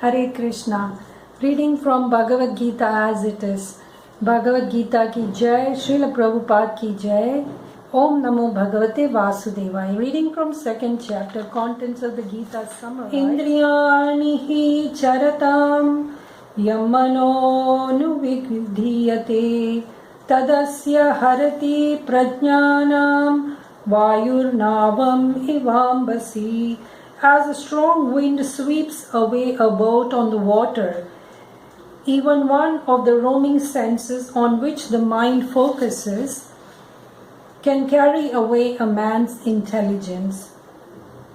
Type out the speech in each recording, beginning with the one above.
Hare Krishna. Reading from Bhagavad Gita as it is. Bhagavad Gita ki Jai, Srila Prabhupada ki Jai. Om Namo Bhagavate Vasudevaya. Reading from second chapter, contents of the Gita summary. Indriyani hi charatam yamano nuvidhiyate tadasya harati prajnanam vayurnavam ivambasi. As a strong wind sweeps away a boat on the water, even one of the roaming senses on which the mind focuses can carry away a man's intelligence.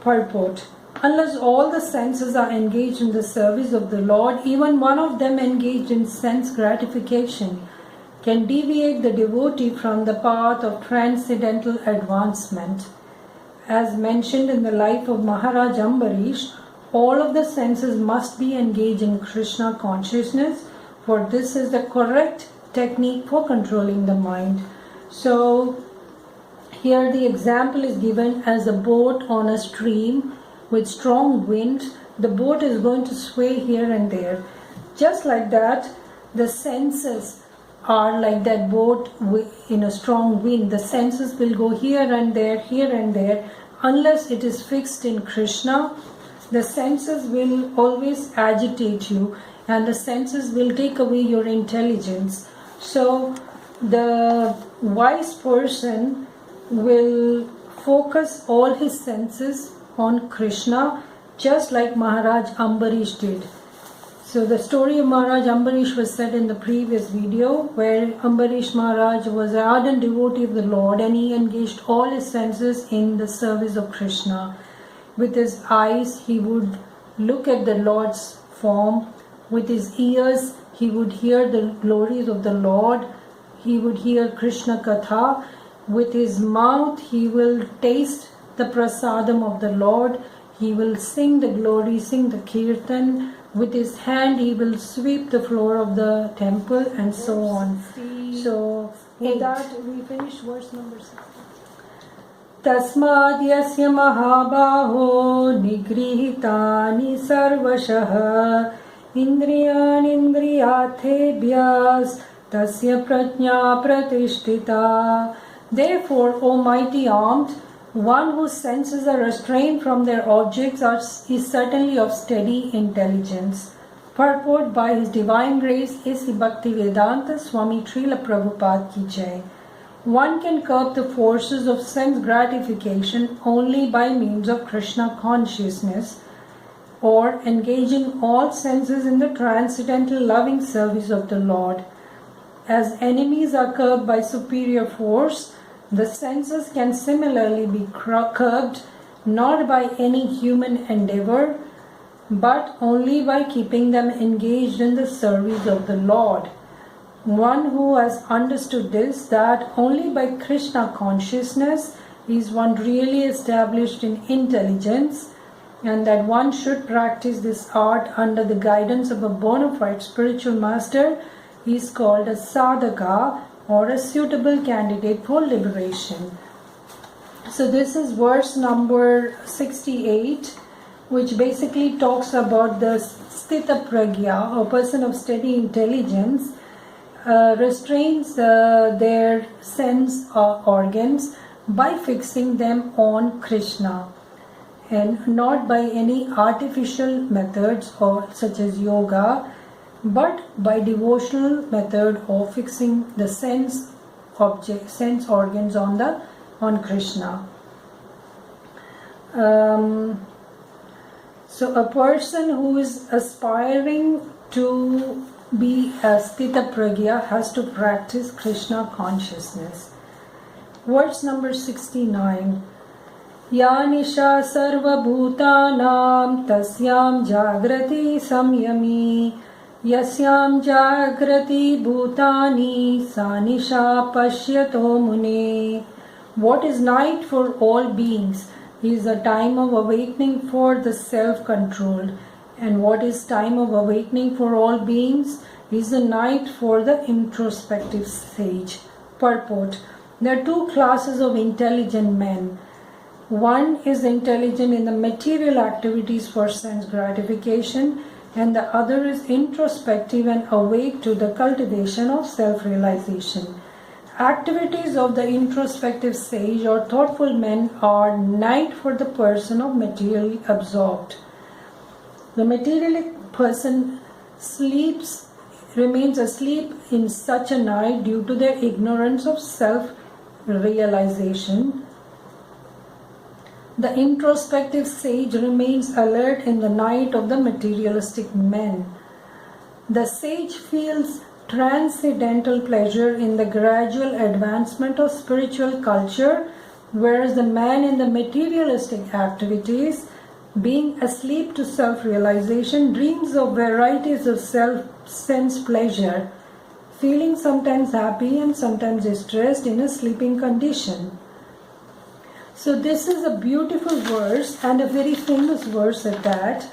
Purport: unless all the senses are engaged in the service of the Lord, even one of them engaged in sense gratification can deviate the devotee from the path of transcendental advancement. As mentioned in the life of Maharaj Ambarish, all of the senses must be engaged in Krishna consciousness, for this is the correct technique for controlling the mind. So, here the example is given as a boat on a stream with strong wind. The boat is going to sway here and there. Just like that, the senses are like that boat in a strong wind. The senses will go here and there, unless it is fixed in Krishna. The senses will always agitate you, and the senses will take away your intelligence. So the wise person will focus all his senses on Krishna, just like Maharaj Ambarish did. So the story of Maharaj Ambarish was said in the previous video, where Ambarish Maharaj was an ardent devotee of the Lord and he engaged all his senses in the service of Krishna. With his eyes he would look at the Lord's form. With his ears he would hear the glories of the Lord. He would hear Krishna Katha. With his mouth he will taste the prasadam of the Lord. He will sing the glory, sing the kirtan. With his hand he will sweep the floor of the temple, and so on. So with that we finish verse number 6. Tasmad yasya mahabaho nigrihitani sarvashah indriyanindriyathebhyas tasya prajna pratishtita. Therefore, O mighty armed, one whose senses are restrained from their objects is certainly of steady intelligence. Purport: by His Divine Grace, A.C. Bhaktivedanta Swami Srila Prabhupada ki Jai. One can curb the forces of sense gratification only by means of Krishna consciousness, or engaging all senses in the transcendental loving service of the Lord. As enemies are curbed by superior force, the senses can similarly be curbed not by any human endeavor, but only by keeping them engaged in the service of the Lord. One who has understood this, that only by Krishna consciousness is one really established in intelligence, and that one should practice this art under the guidance of a bona fide spiritual master, is called a sadhaka, or a suitable candidate for liberation. So this is verse number 68, which basically talks about the sthita pragya, a person of steady intelligence, restrains their sense organs by fixing them on Krishna, and not by any artificial methods or such as yoga, but by devotional method of fixing the sense organs on Krishna. So a person who is aspiring to be a sthita pragya has to practice Krishna consciousness. Verse number 69. Ya nisha sarva bhutanam tasyam jagrati samyami yasyam jagrati bhutani sanisha pashyato mune. What is night for all beings is a time of awakening for the self-controlled, and what is time of awakening for all beings is the night for the introspective sage. Purport: there are two classes of intelligent men. One is intelligent in the material activities for sense gratification, and the other is introspective and awake to the cultivation of self-realization. Activities of the introspective sage or thoughtful men are night for the person of materially absorbed. The materialistic person remains asleep in such a night due to their ignorance of self-realization. The introspective sage remains alert in the night of the materialistic men. The sage feels transcendental pleasure in the gradual advancement of spiritual culture, whereas the man in the materialistic activities, being asleep to self-realization, dreams of varieties of sense pleasure, feeling sometimes happy and sometimes distressed in a sleeping condition. So this is a beautiful verse and a very famous verse at that.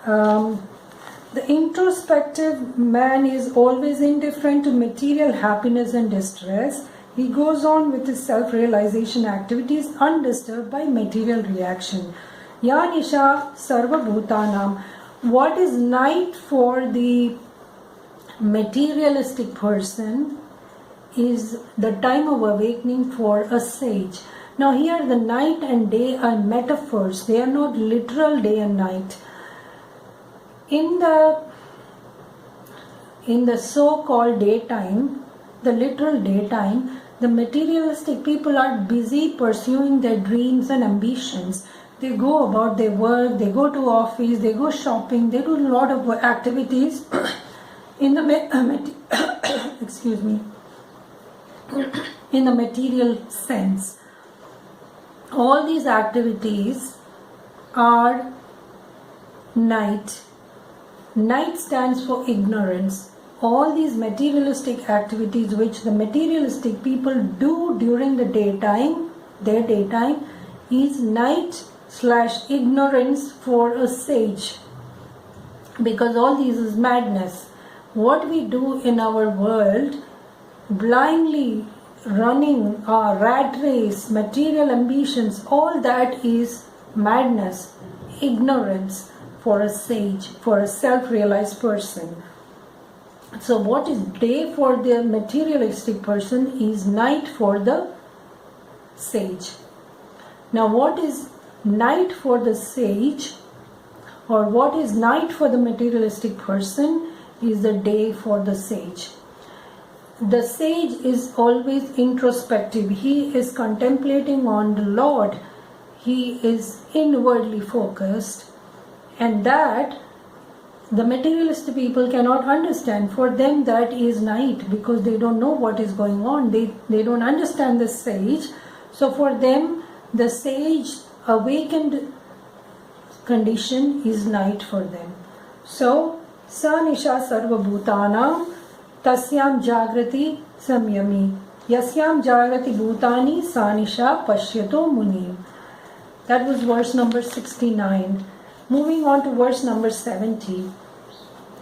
The introspective man is always indifferent to material happiness and distress. He goes on with his self-realization activities undisturbed by material reaction. Ya Nisha Sarva Bhutanam. What is night for the materialistic person is the time of awakening for a sage. Now here the night and day are metaphors. They are not literal day and night. In the so-called daytime, the literal daytime, the materialistic people are busy pursuing their dreams and ambitions. They go about their work, they go to office, they go shopping, they do a lot of activities in the excuse me, in the material sense. All these activities are night. Night stands for ignorance. All these materialistic activities which the materialistic people do during the daytime, their daytime, is night/ignorance for a sage. Because all these is madness. What we do in our world, blindly running a rat race, material ambitions, all that is madness, ignorance for a sage, for a self-realized person. So what is day for the materialistic person is night for the sage. Now what is night for the sage, or what is night for the materialistic person, is the day for the sage. The sage is always introspective. He is contemplating on the Lord. He is inwardly focused, and that the materialistic people cannot understand. For them that is night, because they don't know what is going on. They don't understand the sage. So for them, the sage awakened condition is night for them. So Sa Nisha Sarva Bhutanam Tasyam Jagrati Samyami Yasyam Jagrati Bhutani Sa Nisha Pashyato Muni. That was verse number 69. Moving on to verse number 70.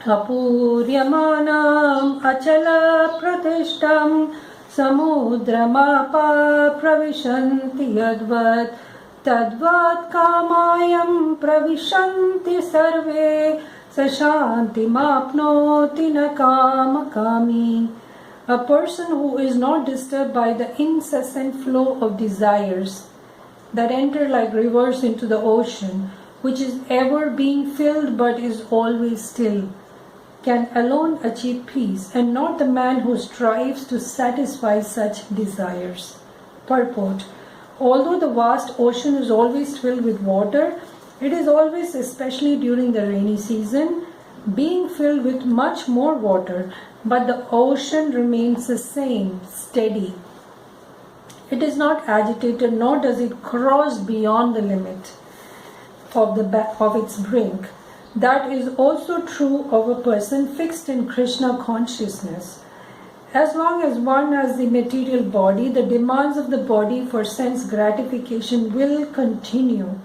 Apuryamanam achala pratishtam samudramapa pravishanti yadvat tadvat kamayam pravishanti sarve sashanti mapnoti nakamakami. A person who is not disturbed by the incessant flow of desires that enter like rivers into the ocean, which is ever being filled but is always still, can alone achieve peace, and not the man who strives to satisfy such desires. Purport. Although the vast ocean is always filled with water, it is always, especially during the rainy season, being filled with much more water, but the ocean remains the same, steady. It is not agitated, nor does it cross beyond the limit of its brink. That is also true of a person fixed in Krishna consciousness. As long as one has the material body, the demands of the body for sense gratification will continue.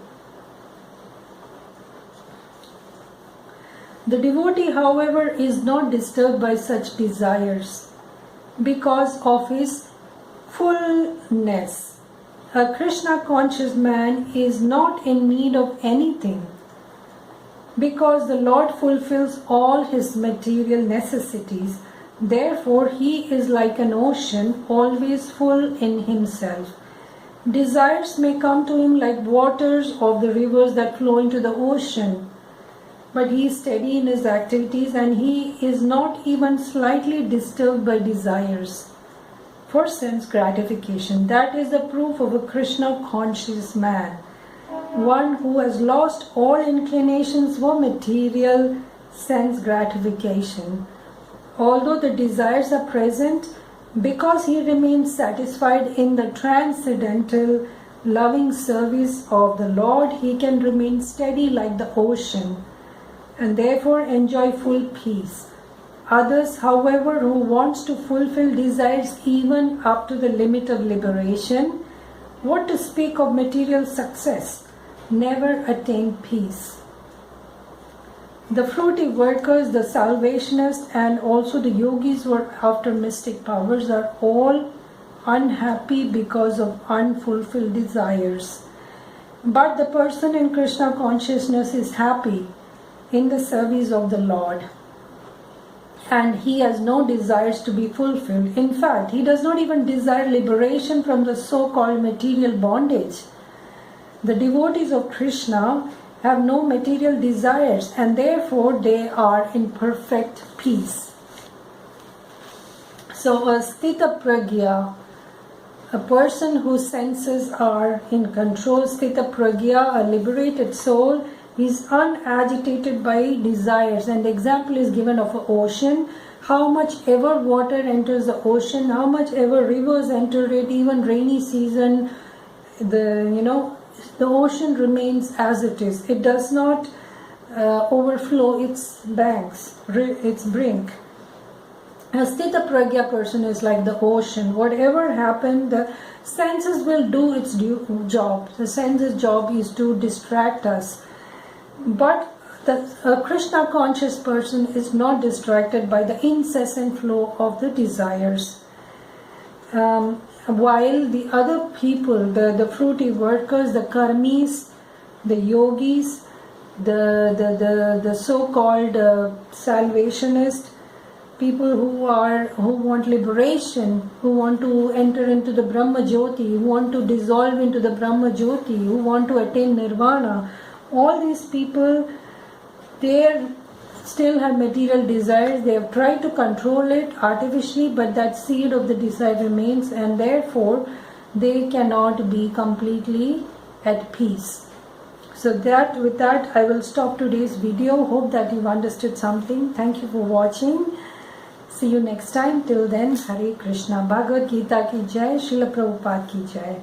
The devotee, however, is not disturbed by such desires because of his fullness. A Krishna conscious man is not in need of anything. because the Lord fulfills all his material necessities. Therefore, he is like an ocean, always full in himself. Desires may come to him like waters of the rivers that flow into the ocean, but he is steady in his activities and he is not even slightly disturbed by desires for sense gratification. That is the proof of a Krishna conscious man, one who has lost all inclinations for material sense gratification. Although the desires are present, because he remains satisfied in the transcendental loving service of the Lord, he can remain steady like the ocean and therefore enjoy full peace. Others, however, who wants to fulfill desires even up to the limit of liberation, what to speak of material success, never attain peace. The fruity workers, the salvationists, and also the yogis who are after mystic powers are all unhappy because of unfulfilled desires. But the person in Krishna consciousness is happy in the service of the Lord, and he has no desires to be fulfilled. In fact, he does not even desire liberation from the so-called material bondage. The devotees of Krishna have no material desires and therefore they are in perfect peace. So a Sthita Pragya, a person whose senses are in control, Sthita Pragya, a liberated soul, is unagitated by desires. And the example is given of an ocean. How much ever water enters the ocean, how much ever rivers enter it, even rainy season, the ocean remains as it is. It does not overflow its banks, its brink. A Sthita Pragya person is like the ocean. Whatever happened, the senses will do its job. The senses' job is to distract us. But a Krishna conscious person is not distracted by the incessant flow of the desires. While the other people, the fruity workers, the karmis, the yogis, the so-called salvationists, people who want liberation, who want to enter into the Brahma Jyoti, who want to dissolve into the Brahma Jyoti, who want to attain nirvana, all these people, they still have material desires. They have tried to control it artificially, but that seed of the desire remains, and therefore they cannot be completely at peace. So with that I will stop today's video. Hope that you've understood something. Thank you for watching. See you next time. Till then, Hare Krishna. Bhagavad Gita ki jai. Srila Prabhupada ki jai.